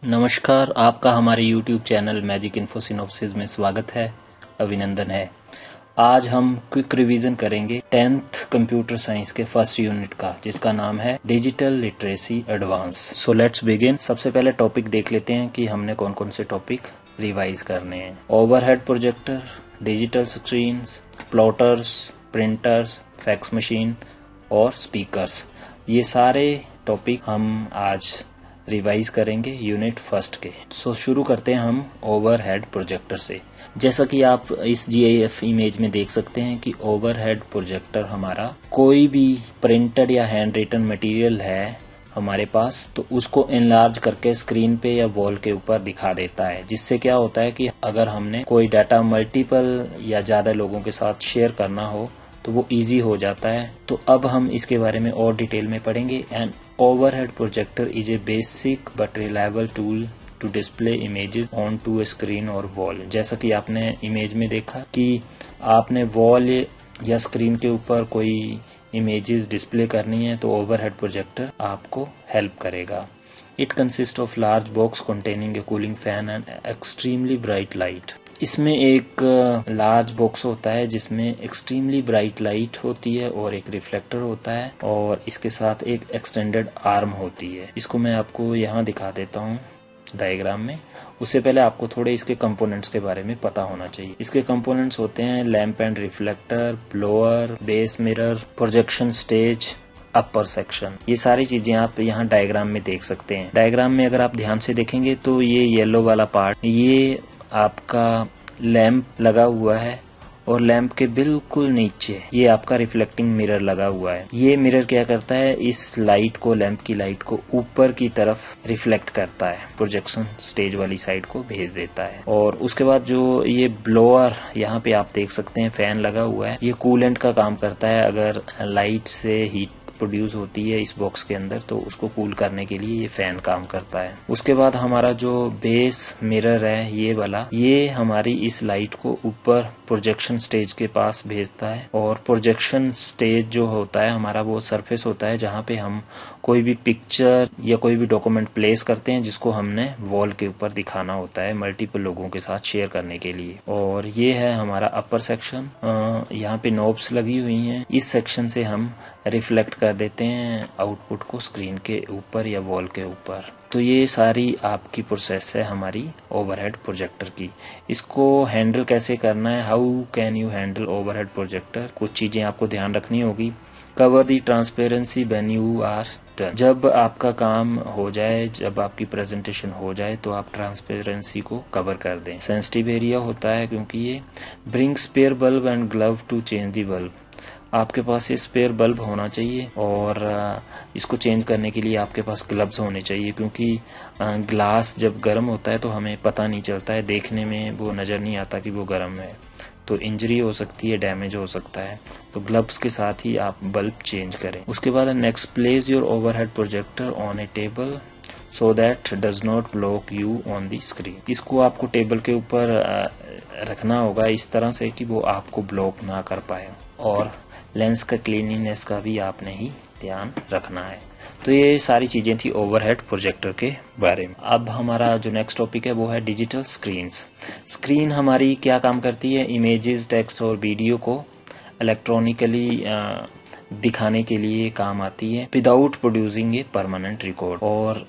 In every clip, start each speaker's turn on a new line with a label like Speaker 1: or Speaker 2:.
Speaker 1: नमस्कार, आपका हमारे YouTube channel magic info synopsis में स्वागत है। अभिनंदन है। आज हम क्विक रिवीजन करेंगे 10th कंप्यूटर साइंस के फर्स्ट यूनिट का, जिसका नाम है digital literacy advance. So let's begin. सबसे पहले टॉपिक देख लेते हैं कि हमने कौन कौन से टॉपिक रिवाइज करने हैं। Overhead projector, digital screens, plotters, printers, fax machine और स्पीकर्स, ये सारे टॉपिक हम आज रिवाइज करेंगे यूनिट फर्स्ट के। सो शुरू करते हैं हम ओवरहेड प्रोजेक्टर से। जैसा कि आप इस GIF इमेज में देख सकते हैं कि ओवरहेड प्रोजेक्टर हमारा कोई भी प्रिंटेड या हैंड रिटन मटेरियल है हमारे पास, तो उसको एनलार्ज करके स्क्रीन पे या वॉल के ऊपर दिखा देता है। जिससे क्या होता है कि अगर हमने कोई डाटा मल्टीपल या ज्यादा लोगों के साथ शेयर करना हो तो वो इजी हो जाता है। तो अब हम इसके बारे में और डिटेल में पढ़ेंगे। And overhead projector is a basic but reliable tool to display images onto a screen or wall। जैसा कि आपने इमेज में देखा कि आपने वॉल या स्क्रीन के ऊपर कोई इमेजेस डिस्प्ले करनी है तो ओवरहेड प्रोजेक्टर आपको हेल्प करेगा। It consists of large box containing a cooling fan and extremely bright light। इसमें एक लार्ज बॉक्स होता है जिसमें एक्सट्रीमली ब्राइट लाइट होती है और एक रिफ्लेक्टर होता है और इसके साथ एक एक्सटेंडेड आर्म होती है। इसको मैं आपको यहाँ दिखा देता हूँ डायग्राम में। उससे पहले आपको थोड़े इसके कंपोनेंट्स के बारे में पता होना चाहिए। इसके कंपोनेंट्स होते हैं lamp and reflector, blower, base mirror, projection stage, upper section. ये सारी चीजें आप यहाँ डायग्राम में देख सकते हैं। डायग्राम में अगर आप ध्यान से देखेंगे तो ये येलो वाला पार्ट, ये आपका लैंप लगा हुआ है और लैंप के बिल्कुल नीचे ये आपका रिफ्लेक्टिंग मिरर लगा हुआ है। ये मिरर क्या करता है, इस लाइट को, लैंप की लाइट को ऊपर की तरफ रिफ्लेक्ट करता है, प्रोजेक्शन स्टेज वाली साइड को भेज देता है। और उसके बाद जो ये ब्लोअर यहाँ पे आप देख सकते हैं फैन लगा हुआ है, ये कूलेंट का काम करता है। अगर लाइट से हीट प्रोड्यूस होती है इस बॉक्स के अंदर तो उसको कूल करने के लिए ये फैन काम करता है। उसके बाद हमारा जो बेस मिरर है ये वाला, ये हमारी इस लाइट को ऊपर प्रोजेक्शन स्टेज के पास भेजता है। और प्रोजेक्शन स्टेज जो होता है हमारा, वो सरफेस होता है जहाँ पे हम कोई भी पिक्चर या कोई भी डॉक्यूमेंट प्लेस करते हैं जिसको हमने वॉल के ऊपर दिखाना होता है मल्टीपल लोगों के साथ शेयर करने के लिए। और ये है हमारा अपर सेक्शन। यहाँ पे नोब्स लगी हुई हैं। इस सेक्शन से हम रिफ्लेक्ट कर देते हैं आउटपुट को स्क्रीन के ऊपर या वॉल के ऊपर। तो ये सारी आपकी प्रोसेस है हमारी ओवरहेड प्रोजेक्टर की। इसको हैंडल कैसे करना है, how can you handle overhead projector, कुछ चीजें आपको ध्यान रखनी होगी। Cover the transparency when you are done. जब आपका काम हो जाए, जब आपकी प्रेजेंटेशन हो जाए तो आप ट्रांसपेरेंसी को कवर कर दें। सेंसिटिव एरिया होता है क्योंकि ये bring spare bulb and glove to change the bulb. आपके पास ये स्पेयर बल्ब होना चाहिए और इसको चेंज करने के लिए आपके पास ग्लव्स होने चाहिए, क्योंकि ग्लास जब गर्म होता है तो हमें पता नहीं चलता है, देखने में वो नजर नहीं आता कि वो गर्म है, तो इंजरी हो सकती है, डैमेज हो सकता है। तो ग्लव्स के साथ ही आप बल्ब चेंज करें। उसके बाद next, place your overhead projector on A table so that does not block you on the screen. इसको आपको टेबल के ऊपर रखना होगा इस तरह से कि वो आपको ब्लॉक ना कर पाए। और लेंस का क्लीनिनेस का भी आपने ही ध्यान रखना है। तो ये सारी चीजें थी ओवरहेड प्रोजेक्टर के बारे में। अब हमारा जो नेक्स्ट टॉपिक है वो है डिजिटल स्क्रीन्स। स्क्रीन हमारी क्या काम करती है, इमेजेस, टेक्स्ट और वीडियो को इलेक्ट्रॉनिकली दिखाने के लिए काम आती है without producing a permanent record. और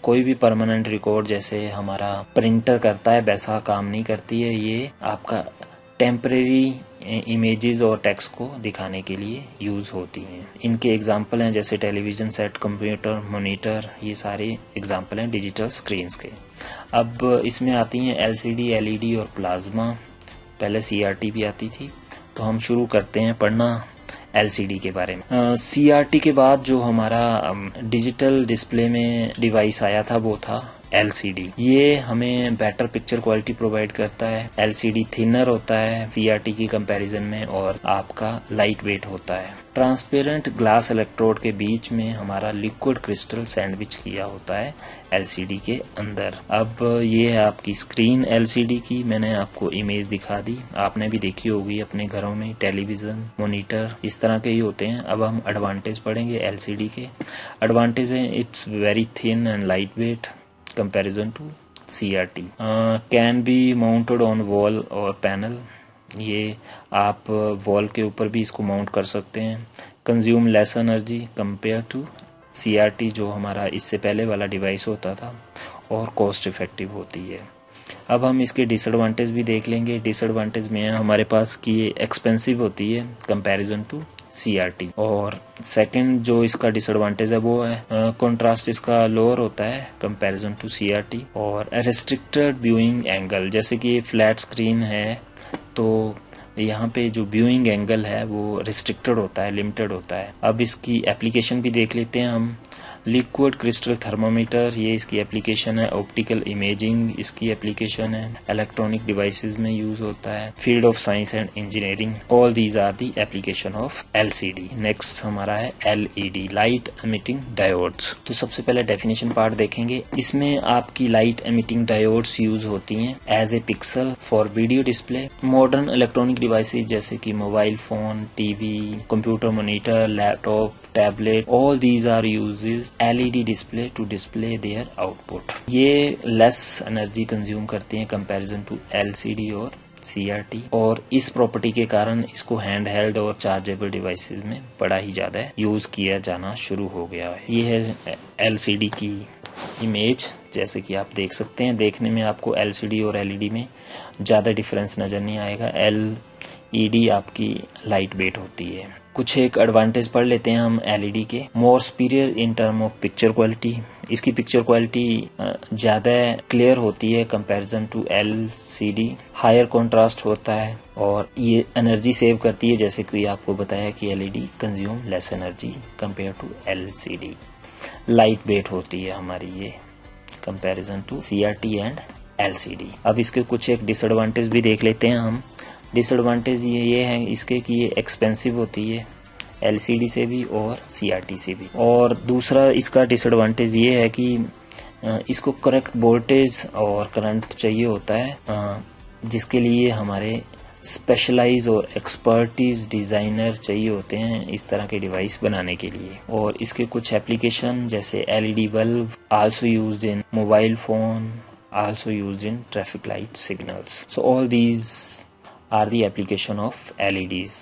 Speaker 1: कोई भी परमानेंट रिकॉर्ड जैसे हमारा प्रिंटर करता है वैसा काम नहीं करती है। ये आपका टेम्परेरी इमेजेस और टेक्स्ट को दिखाने के लिए यूज होती हैं। इनके एग्जाम्पल हैं जैसे टेलीविजन सेट, कंप्यूटर, मॉनिटर, ये सारे एग्जाम्पल हैं डिजिटल स्क्रीन्स के। अब इसमें आती हैं LCD, LED और प्लाज्मा। पहले CRT भी आती थी। तो हम शुरू करते हैं पढ़ना LCD के बारे में। CRT के बाद जो हमारा डिजिटल डिस्प्ले में डिवाइस आया था वो था LCD। ये हमें बेटर पिक्चर क्वालिटी प्रोवाइड करता है। LCD थिनर होता है CRT की कंपैरिजन में और आपका लाइट वेट होता है। ट्रांसपेरेंट ग्लास इलेक्ट्रोड के बीच में हमारा लिक्विड क्रिस्टल सैंडविच किया होता है LCD के अंदर। अब ये है आपकी स्क्रीन LCD की, मैंने आपको इमेज दिखा दी, आपने भी देखी होगी अपने घरों में। टेलीविजन, मॉनिटर इस तरह के ही होते हैं। अब हम एडवांटेज पढ़ेंगे LCD के। एडवांटेज है it's very thin and light weight, comparison to CRT। Can be mounted on wall और पैनल, ये आप वॉल के ऊपर भी इसको माउंट कर सकते हैं। Consume less energy compare to CRT जो हमारा इससे पहले वाला डिवाइस होता था, और कॉस्ट इफेक्टिव होती है। अब हम इसके डिसएडवांटेज भी देख लेंगे। डिसएडवांटेज में हमारे पास कि ये एक्सपेंसिव होती है कंपैरिजन टू CRT। और सेकंड जो इसका डिसएडवांटेज है वो है कंट्रास्ट इसका लोअर होता है कंपैरिजन टू CRT। और रेस्ट्रिक्टेड व्यूइंग एंगल, जैसे कि फ्लैट स्क्रीन है तो यहाँ पे जो व्यूइंग एंगल है वो रिस्ट्रिक्टेड होता है, लिमिटेड होता है। अब इसकी एप्लीकेशन भी देख लेते हैं हम। लिक्विड क्रिस्टल थर्मामीटर, ये इसकी एप्लीकेशन है। ऑप्टिकल इमेजिंग इसकी एप्लीकेशन है। इलेक्ट्रॉनिक डिवाइसेस में यूज होता है। Field of science and engineering, all these are the application of LCD। Next हमारा है LED, लाइट एमिटिंग डायोड्स। तो सबसे पहले डेफिनेशन पार्ट देखेंगे। इसमें आपकी लाइट एमिटिंग डायोड्स यूज होती हैं as a pixel for video display. Modern electronic devices जैसे कि mobile phone, TV, computer monitor, laptop, tablet, all these are uses LED display to display their output. ये less energy consume करती हैं comparison to LCD और CRT, और इस property के कारण इसको हैंड हेल्ड और चार्जेबल डिवाइसेस में बड़ा ही ज्यादा यूज किया जाना शुरू हो गया है। ये है LCD की इमेज, जैसे कि आप देख सकते हैं। देखने में आपको LCD और LED में ज्यादा डिफरेंस नजर नहीं आएगा। LED आपकी लाइट वेट होती है। कुछ एक एडवांटेज पढ़ लेते हैं हम LED के। More superior in term of picture quality, इसकी पिक्चर क्वालिटी ज्यादा क्लियर होती है comparison to LCD। Higher contrast होता है और ये एनर्जी सेव करती है, जैसे कि आपको बताया कि LED consume less energy compare to LCD। Light weight होती है हमारी ये comparison to CRT and LCD। अब इसके कुछ एक डिसएडवांटेज भी देख लेते हैं हम। डिसएडवांटेज ये है इसके कि ये एक्सपेंसिव होती है LCD से भी और CRT से भी। और दूसरा इसका डिसएडवांटेज ये है कि इसको करेक्ट वोल्टेज और करंट चाहिए होता है, जिसके लिए हमारे स्पेशलाइज और एक्सपर्टीज डिजाइनर चाहिए होते हैं इस तरह के डिवाइस बनाने के लिए। और इसके कुछ एप्लीकेशन जैसे LED bulb also used in mobile phone, also used in traffic light signals. So all these are the application of LEDs.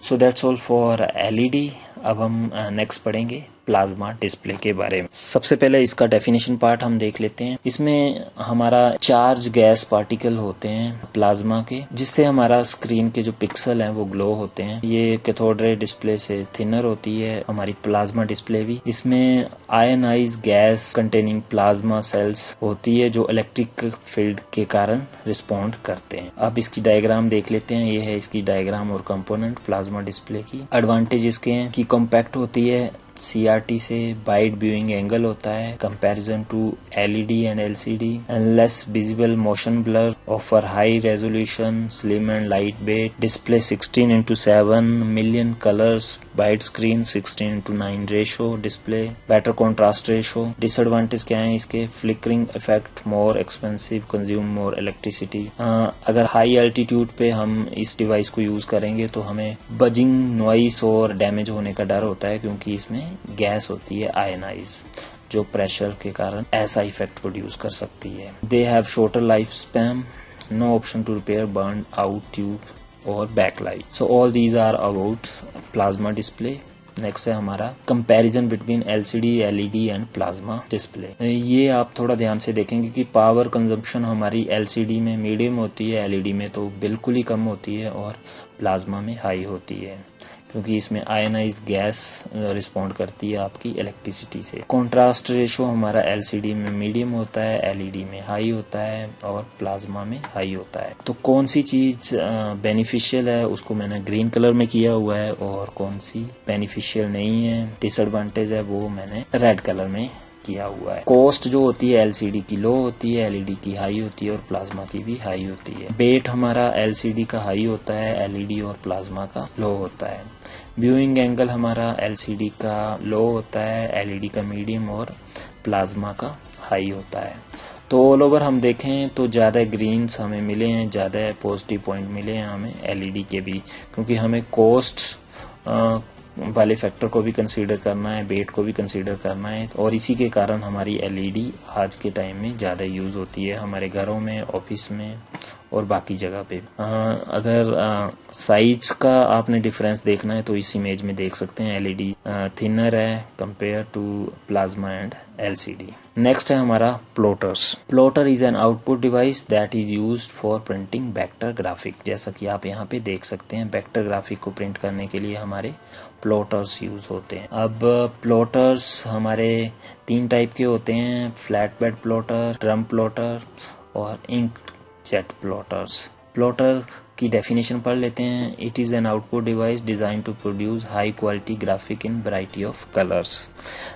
Speaker 1: So that's all for LED. अब हम नेक्स्ट पढ़ेंगे प्लाज्मा डिस्प्ले के बारे में। सबसे पहले इसका डेफिनेशन पार्ट हम देख लेते हैं। इसमें हमारा चार्ज गैस पार्टिकल होते हैं प्लाज्मा के, जिससे हमारा स्क्रीन के जो पिक्सल हैं वो ग्लो होते हैं। ये कैथोड रे डिस्प्ले से थिनर होती है हमारी प्लाज्मा डिस्प्ले भी। इसमें ionise gas containing plasma cells होती है जो इलेक्ट्रिक फील्ड के कारण रिस्पॉन्ड करते हैं। अब इसकी डायग्राम देख लेते हैं। ये है इसकी डायग्राम और कंपोनेंट प्लाज्मा डिस्प्ले की। एडवांटेज इसके हैं कि कॉम्पैक्ट होती है CRT से, वाइड व्यूइंग एंगल होता है comparison to LED and LCD, and less visible motion blur, offer high resolution, slim and light weight, display 16:7 million colours, wide screen 16:9 ratio display, better contrast ratio. Disadvantage क्या है इसके? Flickering effect, more expensive, consume more electricity. अगर high altitude पे हम इस device को use करेंगे तो हमें बजिंग, नॉइस और डैमेज होने का डर होता है, क्योंकि इसमें गैस होती है आयनाइज जो प्रेशर के कारण ऐसा इफेक्ट प्रोड्यूस कर सकती है। They have shorter life span, no option to repair burn out tube और backlight. So all these are about plasma display. Next है हमारा comparison between LCD, LED and plasma display. ये आप थोड़ा ध्यान से देखेंगे कि पावर कंजम्पशन हमारी LCD में मीडियम होती है, LED में तो बिल्कुल ही कम होती है और प्लाज्मा में हाई होती है, क्योंकि इसमें आयनाइज गैस रिस्पॉन्ड करती है आपकी इलेक्ट्रिसिटी से। कॉन्ट्रास्ट रेशो हमारा LCD में मीडियम होता है, LED में हाई होता है और प्लाज्मा में हाई होता है। तो कौन सी चीज बेनिफिशियल है उसको मैंने ग्रीन कलर में किया हुआ है, और कौन सी बेनिफिशियल नहीं है, डिसएडवांटेज है, वो मैंने रेड कलर में किया हुआ है। कॉस्ट जो होती है LCD की लो होती है, LED की हाई होती है और प्लाज्मा की भी हाई होती है। वेट हमारा LCD का हाई होता है, LED और प्लाज्मा का लो होता है। व्यूइंग एंगल हमारा LCD का लो होता है, LED का मीडियम और प्लाज्मा का हाई होता है। तो ऑल ओवर हम देखें तो ज्यादा ग्रीन्स हमें मिले हैं, ज्यादा पॉजिटिव पॉइंट मिले हैं हमें LED के भी, क्योंकि हमें कॉस्ट वाले फैक्टर को भी कंसीडर करना है, वेट को भी कंसीडर करना है, और इसी के कारण हमारी एलईडी आज के टाइम में ज़्यादा यूज़ होती है हमारे घरों में, ऑफिस में और बाकी जगह पे। अगर साइज का आपने डिफरेंस देखना है तो इस इमेज में देख सकते हैं, एलईडी थिनर है compare to plasma and LCD. Next है हमारा plotters. Plotter is an output device that is used for printing vector graphic. जैसा कि आप यहाँ पे देख सकते हैं, वेक्टर ग्राफिक को प्रिंट करने के लिए हमारे प्लॉटर्स यूज होते हैं। अब प्लॉटर्स हमारे 3 टाइप के होते हैं, flat bed plotter, drum plotter और इंक जेट प्लॉटर्स। प्लॉटर की डेफिनेशन पढ़ लेते हैं। It is an output device design to produce high quality graphic in variety of colours.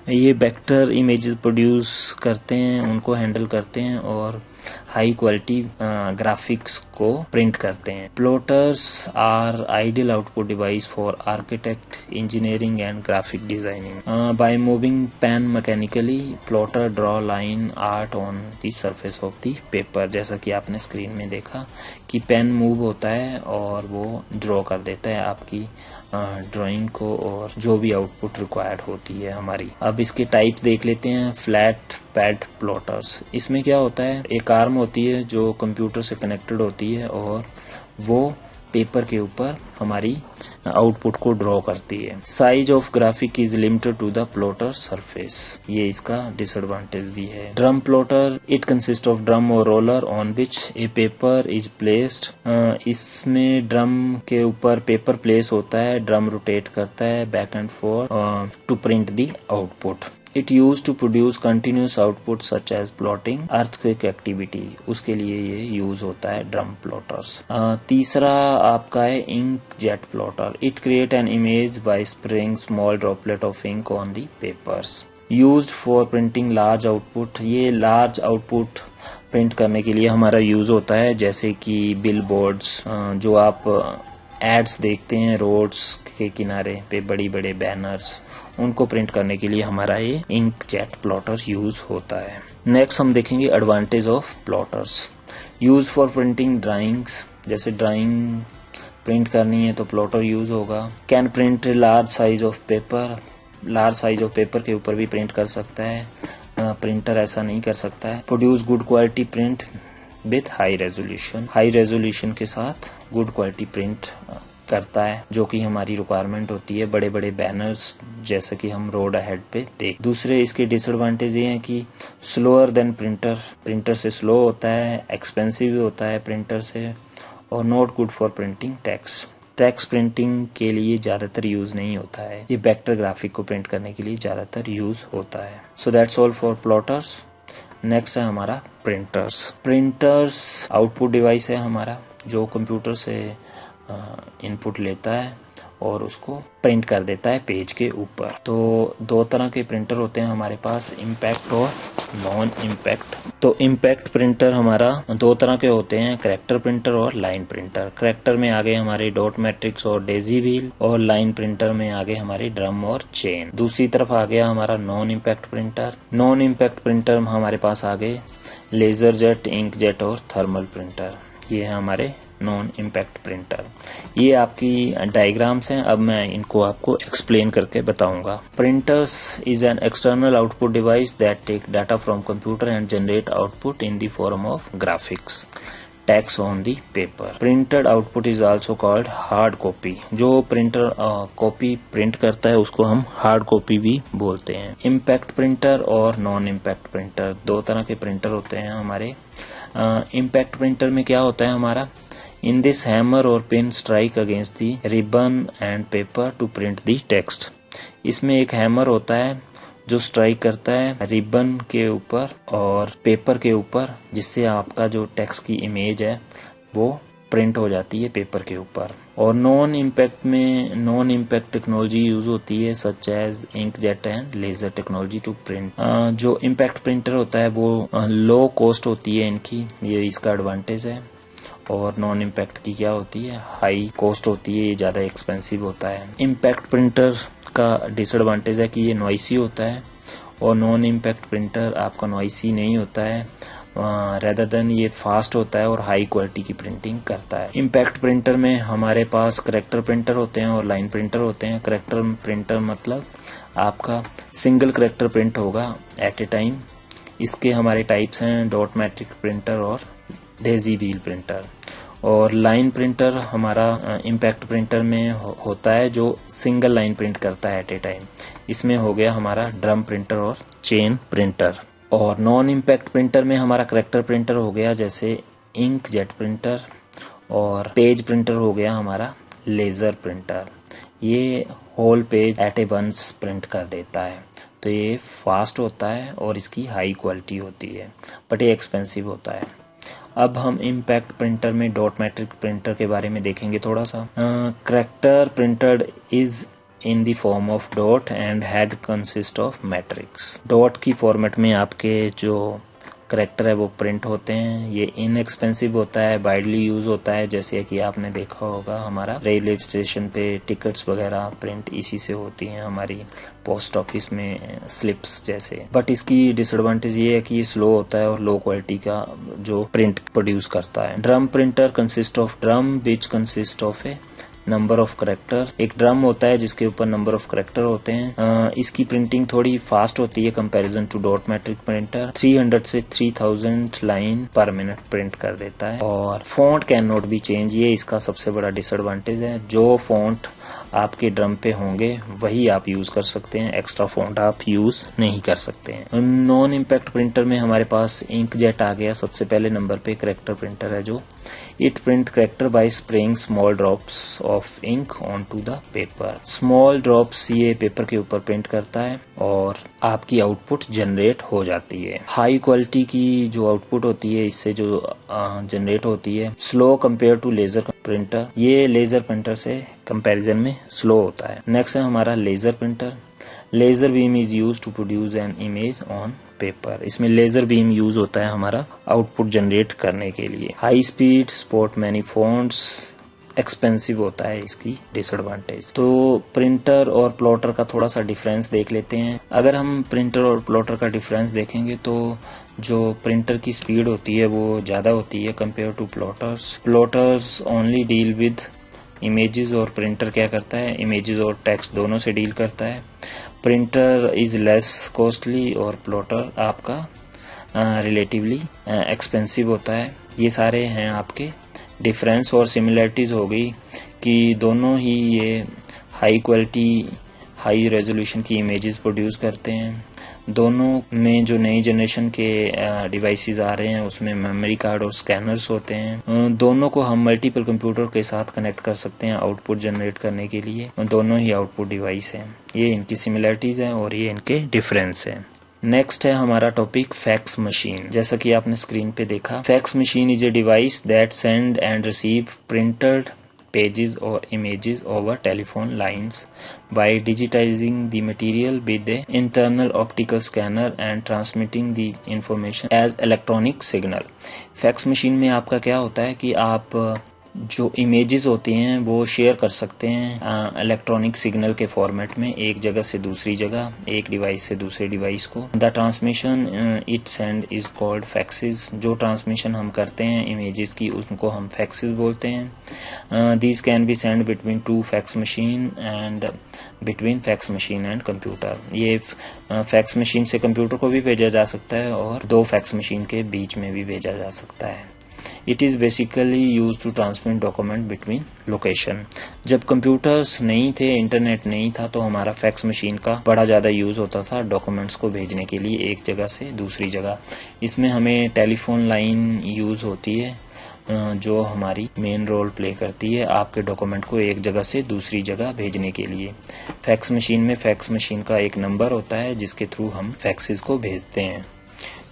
Speaker 1: ये वेक्टर इमेजेस प्रोड्यूस करते हैं, उनको हैंडल करते हैं और हाई क्वालिटी ग्राफिक्स को प्रिंट करते हैं। Plotters are ideal output device for architect, engineering and graphic designing. By moving pen mechanically, plotter draw line art on the surface of the paper. जैसा कि आपने स्क्रीन में देखा कि पेन मूव होता है और वो ड्रॉ कर देता है आपकी ड्राइंग को और जो भी आउटपुट रिक्वायर्ड होती है हमारी। अब इसके टाइप देख लेते हैं। फ्लैट पैड प्लॉटर्स, इसमें क्या होता है, एक आर्म होती है जो कंप्यूटर से कनेक्टेड होती है और वो पेपर के ऊपर हमारी आउटपुट को ड्रॉ करती है। Size of graphic is limited to the plotter surface, ये इसका डिसएडवांटेज भी है। Drum plotter, it consist of drum और roller on which a paper is placed. इसमें ड्रम के ऊपर पेपर प्लेस होता है, ड्रम रोटेट करता है back and forth to print the output. It use to produce continuous output such as plotting, earthquake activity, उसके लिए ये यूज होता है ड्रम प्लॉटर्स। तीसरा आपका है ink jet plotter. It create an image by spraying small droplet of ink on the papers, used for printing large output. ये large output print करने के लिए हमारा यूज होता है, जैसे कि बिल बोर्ड्स, जो आप एड्स देखते हैं रोड्स के किनारे पे, बड़ी बड़े बैनर्स, उनको प्रिंट करने के लिए हमारा ये इंक जेट प्लॉटर यूज होता है। नेक्स्ट हम देखेंगे advantage of plotters. Use for printing drawings, जैसे ड्राइंग प्रिंट करनी है तो प्लॉटर यूज होगा। Can print large size of paper, large size of paper के ऊपर भी प्रिंट कर सकता है, प्रिंटर ऐसा नहीं कर सकता है। Produce good quality print with high resolution, high resolution के साथ गुड क्वालिटी प्रिंट करता है, जो कि हमारी रिक्वायरमेंट होती है बड़े बड़े बैनर्स, जैसे कि हम रोड अहेड पे देख। दूसरे इसके डिसएडवांटेज ये हैं कि स्लोअर देन प्रिंटर, प्रिंटर से स्लो होता है, एक्सपेंसिव भी होता है प्रिंटर से, और not good for printing text. Text printing के लिए ज्यादातर यूज नहीं होता है, ये वेक्टर ग्राफिक को प्रिंट करने के लिए ज्यादातर यूज होता है। So that's all for plotters. Next है हमारा प्रिंटर्स। प्रिंटर्स आउटपुट डिवाइस है हमारा, जो कंप्यूटर से इनपुट लेता है और उसको प्रिंट कर देता है पेज के ऊपर। तो 2 तरह के प्रिंटर होते हैं हमारे पास, इम्पैक्ट और नॉन इम्पैक्ट। तो इम्पैक्ट प्रिंटर हमारा 2 तरह के होते हैं, करैक्टर प्रिंटर और लाइन प्रिंटर। करैक्टर में आगे हमारे डॉट मैट्रिक्स और डेजी व्हील, और लाइन प्रिंटर में आगे हमारे ड्रम और चेन। दूसरी तरफ आ गया हमारा non impact printer. Non impact printer हमारे पास आगे लेजर जेट, इंक जेट और थर्मल प्रिंटर, ये है हमारे नॉन इम्पैक्ट प्रिंटर। ये आपकी डायग्राम्स हैं, अब मैं इनको आपको एक्सप्लेन करके बताऊंगा। Printers is an external output device that take data from computer and generate output in the form of graphics, text on the paper. Printed output is also called hard copy. जो printer copy print करता है उसको हम hard copy भी बोलते हैं। Impact printer और non impact printer 2 तरह के प्रिंटर होते हैं हमारे। इम्पैक्ट प्रिंटर में क्या होता है हमारा, In this hammer or pen strike against the ribbon and paper to print the text। इसमें एक हैमर होता है जो स्ट्राइक करता है रिबन के ऊपर और पेपर के ऊपर, जिससे आपका जो टेक्स्ट की इमेज है वो प्रिंट हो जाती है पेपर के ऊपर। और नॉन इम्पैक्ट में नॉन इम्पैक्ट टेक्नोलॉजी यूज होती है, such as ink jet and laser technology to print. जो इम्पैक्ट प्रिंटर होता है वो लो कॉस्ट होती है इनकी, ये इसका एडवांटेज है। और नॉन इम्पैक्ट की क्या होती है, हाई कॉस्ट होती है, ये ज्यादा एक्सपेंसिव होता है। इम्पैक्ट प्रिंटर का डिसएडवांटेज है कि ये नॉइसी होता है, और नॉन इम्पैक्ट प्रिंटर आपका नॉइसी नहीं होता है, रेदर देन ये फास्ट होता है और हाई क्वालिटी की प्रिंटिंग करता है। इम्पैक्ट प्रिंटर में हमारे पास करेक्टर प्रिंटर होते हैं और लाइन प्रिंटर होते हैं। करेक्टर प्रिंटर मतलब आपका सिंगल करेक्टर प्रिंट होगा एट ए टाइम। इसके हमारे टाइप्स हैं डॉट मैट्रिक प्रिंटर और डेजी व्हील प्रिंटर। और लाइन प्रिंटर हमारा इम्पैक्ट प्रिंटर में होता है जो सिंगल लाइन प्रिंट करता है एट ए टाइम। इसमें हो गया हमारा ड्रम प्रिंटर और चेन प्रिंटर। और नॉन इम्पैक्ट प्रिंटर में हमारा करेक्टर प्रिंटर हो गया जैसे इंक जेट प्रिंटर, और पेज प्रिंटर हो गया हमारा लेजर प्रिंटर। ये whole page at a once print कर देता है, तो ये फास्ट होता है और इसकी हाई क्वालिटी होती है, बट ये एक्सपेंसिव होता है। अब हम इम्पैक्ट प्रिंटर में डॉट मैट्रिक प्रिंटर के बारे में देखेंगे थोड़ा सा। Character printer is in the form of dot and head consist of matrix. Dot की फॉर्मेट में आपके जो करेक्टर है वो प्रिंट होते हैं। ये इनएक्सपेंसिव होता है, वाइडली यूज होता है, जैसे कि आपने देखा होगा हमारा रेलवे स्टेशन पे टिकट्स वगैरह प्रिंट इसी से होती हैं, हमारी पोस्ट ऑफिस में स्लिप्स जैसे। बट इसकी डिसएडवांटेज ये है कि ये स्लो होता है और लो क्वालिटी का जो प्रिंट प्रोड्यूस करता है। Drum printer consist of drum which consist of A number of character. एक ड्रम होता है जिसके ऊपर नंबर ऑफ करेक्टर होते हैं। इसकी प्रिंटिंग थोड़ी फास्ट होती है comparison to dot matric printer. 300 से 3000 लाइन पर मिनट प्रिंट कर देता है। और font can not be change, ये इसका सबसे बड़ा डिसएडवांटेज है। जो फॉन्ट आपके ड्रम पे होंगे वही आप यूज कर सकते हैं, एक्स्ट्रा फॉन्ट आप यूज नहीं कर सकते हैं। नॉन इम्पैक्ट प्रिंटर में हमारे पास इंक जेट आ गया सबसे पहले नंबर पे। करेक्टर प्रिंटर है जो it print character by spraying small drops of ink on to the paper. Small drops ये पेपर के ऊपर प्रिंट करता है और आपकी आउटपुट जनरेट हो जाती है। हाई क्वालिटी की जो आउटपुट होती है इससे जो जनरेट होती है, slow compare to laser printer. ये लेजर प्रिंटर से कंपैरिजन में स्लो होता है। नेक्स्ट है हमारा laser printer. Laser beam is use to produce an image on paper. इसमें लेजर बीम यूज होता है हमारा आउटपुट जनरेट करने के लिए। High speed support many fonts, expensive होता है इसकी डिसएडवांटेज। तो प्रिंटर और प्लॉटर का थोड़ा सा डिफरेंस देख लेते हैं। अगर हम प्रिंटर और प्लॉटर का डिफरेंस देखेंगे तो जो प्रिंटर की स्पीड होती है वो ज्यादा होती है compare to plotters. Plotters only deal with images और प्रिंटर क्या करता है, इमेजेस और टेक्स्ट दोनों से डील करता है। प्रिंटर इज लेस कॉस्टली और प्लॉटर आपका रिलेटिवली एक्सपेंसिव होता है। ये सारे हैं आपके डिफरेंस। और सिमिलरिटीज हो गई कि दोनों ही ये हाई क्वालिटी हाई रेजोल्यूशन की इमेजेस प्रोड्यूस करते हैं। दोनों में जो नई जनरेशन के डिवाइसेस आ रहे हैं उसमें मेमोरी कार्ड और स्कैनर्स होते हैं। दोनों को हम मल्टीपल कंप्यूटर के साथ कनेक्ट कर सकते हैं आउटपुट जनरेट करने के लिए। दोनों ही आउटपुट डिवाइस हैं। ये इनकी सिमिलरिटीज हैं और ये इनके डिफरेंस हैं। नेक्स्ट है हमारा टॉपिक फैक्स मशीन। जैसा कि आपने स्क्रीन पे देखा, fax machine is a device that send and receive printed pages or images over telephone lines by digitizing the material with the internal optical scanner and transmitting the information as electronic signal। Fax machine में आपका क्या होता है कि आप जो images होती हैं वो शेयर कर सकते हैं इलेक्ट्रॉनिक सिग्नल के फॉर्मेट में, एक जगह से दूसरी जगह, एक डिवाइस से दूसरे डिवाइस को। The transmission it send is called faxes. जो ट्रांसमिशन हम करते हैं इमेजेस की उसको हम फैक्सेस बोलते हैं। These can be send between two fax machine and between fax machine and computer. ये फैक्स मशीन से कंप्यूटर को भी भेजा जा सकता है और दो फैक्स मशीन के बीच में भी भेजा जा सकता है। It is basically use to transmit document between location. जब कंप्यूटर्स नहीं थे, इंटरनेट नहीं था, तो हमारा फैक्स मशीन का बड़ा ज्यादा यूज होता था डॉक्यूमेंट्स को भेजने के लिए एक जगह से दूसरी जगह। इसमें हमें टेलीफोन लाइन यूज होती है जो हमारी मेन रोल प्ले करती है आपके डॉक्यूमेंट को एक जगह से दूसरी जगह भेजने के लिए। फैक्स मशीन में फैक्स मशीन का एक नंबर होता है जिसके थ्रू हम फैक्सेस को भेजते हैं।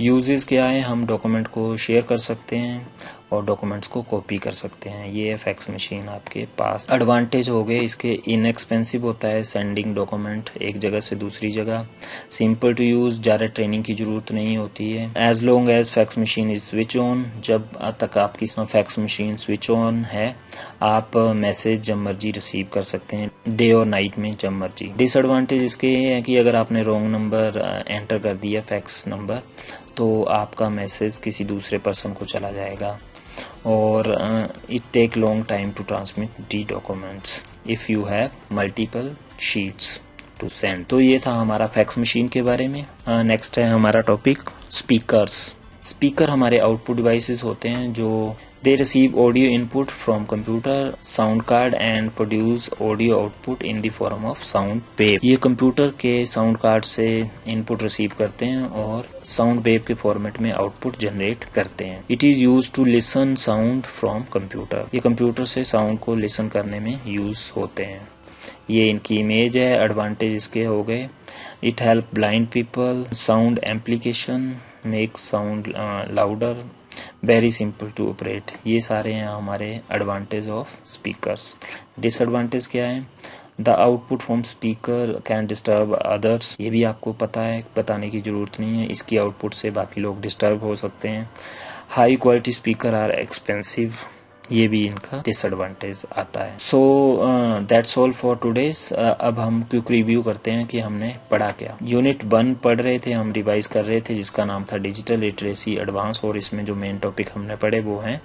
Speaker 1: यूजेस क्या है, हम डॉक्यूमेंट को शेयर कर सकते हैं और डॉक्यूमेंट्स को कॉपी कर सकते हैं। ये है फैक्स मशीन आपके पास। एडवांटेज हो गए इसके, इनएक्सपेंसिव होता है सेंडिंग डॉक्यूमेंट एक जगह से दूसरी जगह। सिंपल टू यूज, ज़्यादा ट्रेनिंग की जरूरत नहीं होती है। As long as fax machine is switch on, जब तक आपकी फैक्स मशीन स्विच ऑन है आप मैसेज जब मर्जी रिसीव कर सकते हैं, डे और नाइट में जब मर्जी। डिसएडवांटेज इसके ये है कि अगर आपने रॉन्ग नंबर एंटर कर दिया फैक्स नंबर तो आपका मैसेज किसी दूसरे पर्सन को चला जाएगा। और it take long time to transmit the documents if you have multiple sheets to send. तो ये था हमारा फैक्स मशीन के बारे में। नेक्स्ट है हमारा टॉपिक स्पीकर्स। स्पीकर हमारे आउटपुट डिवाइसेस होते हैं जो they receive audio input from computer sound card and produce audio output in the form of sound wave. ये कंप्यूटर के साउंड कार्ड से इनपुट रिसीव करते हैं और साउंड वेव के फॉर्मेट में आउटपुट जनरेट करते हैं। It is use to listen sound from computer. ये कंप्यूटर से साउंड को लिसन करने में यूज होते हैं। ये इनकी इमेज है। एडवांटेज इसके हो गए, it help blind people, sound amplification, make sound louder, very simple to operate. ये सारे हैं हमारे एडवांटेज ऑफ स्पीकर्स। डिसएडवांटेज क्या है, the output from speaker can disturb others. ये भी आपको पता है, बताने की जरूरत नहीं है, इसकी आउटपुट से बाकी लोग डिस्टर्ब हो सकते हैं। High quality speaker are expensive, ये भी इनका डिसएडवांटेज आता है। So that's all for today's. अब हम क्विक रिव्यू करते हैं कि हमने पढ़ा क्या। यूनिट 1 पढ़ रहे थे, हम रिवाइज कर रहे थे, जिसका नाम था डिजिटल लिटरेसी एडवांस। और इसमें जो मेन टॉपिक हमने पढ़े वो हैं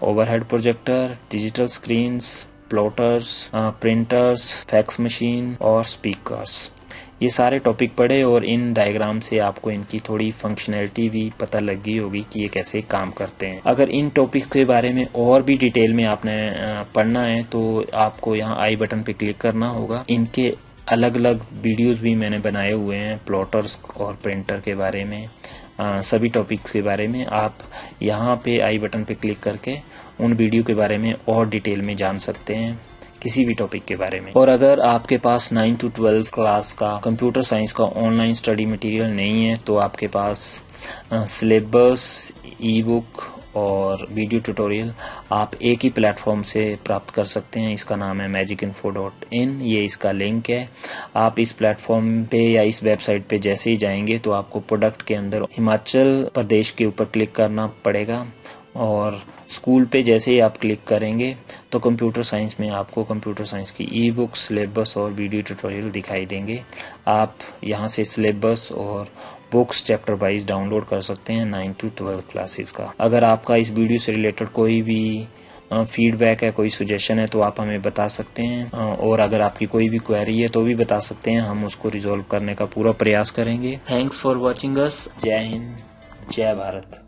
Speaker 1: overhead projector, digital screens, plotters, printers, fax machine और स्पीकर्स। ये सारे टॉपिक पढ़े और इन डायग्राम से आपको इनकी थोड़ी फंक्शनैलिटी भी पता लग गई होगी कि ये कैसे काम करते हैं। अगर इन टॉपिक्स के बारे में और भी डिटेल में आपने पढ़ना है तो आपको यहाँ आई बटन पे क्लिक करना होगा। इनके अलग अलग वीडियोस भी मैंने बनाए हुए हैं प्लॉटर्स और प्रिंटर के बारे में, सभी टॉपिक्स के बारे में। आप यहाँ पे आई बटन पे क्लिक करके उन वीडियो के बारे में और डिटेल में जान सकते हैं, किसी भी टॉपिक के बारे में। और अगर आपके पास 9 to 12 क्लास का कंप्यूटर साइंस का ऑनलाइन स्टडी मटेरियल नहीं है तो आपके पास सिलेबस, ई बुक और वीडियो ट्यूटोरियल आप एक ही प्लेटफॉर्म से प्राप्त कर सकते हैं। इसका नाम है magicinfo.in। ये इसका लिंक है। आप इस प्लेटफॉर्म पे या इस वेबसाइट पे जैसे ही जाएंगे तो आपको प्रोडक्ट के अंदर हिमाचल प्रदेश के ऊपर क्लिक करना पड़ेगा और स्कूल पे जैसे ही आप क्लिक करेंगे तो कंप्यूटर साइंस में आपको कंप्यूटर साइंस की ई बुक, सिलेबस और वीडियो ट्यूटोरियल दिखाई देंगे। आप यहाँ से सिलेबस और बुक्स चैप्टर वाइज डाउनलोड कर सकते हैं 9 to 12 क्लासेस का। अगर आपका इस वीडियो से रिलेटेड कोई भी फीडबैक है, कोई सजेशन है तो आप हमें बता सकते हैं। और अगर आपकी कोई भी क्वेरी है तो भी बता सकते हैं, हम उसको रिजॉल्व करने का पूरा प्रयास करेंगे। Thanks for watching us. जय हिंद, जय भारत।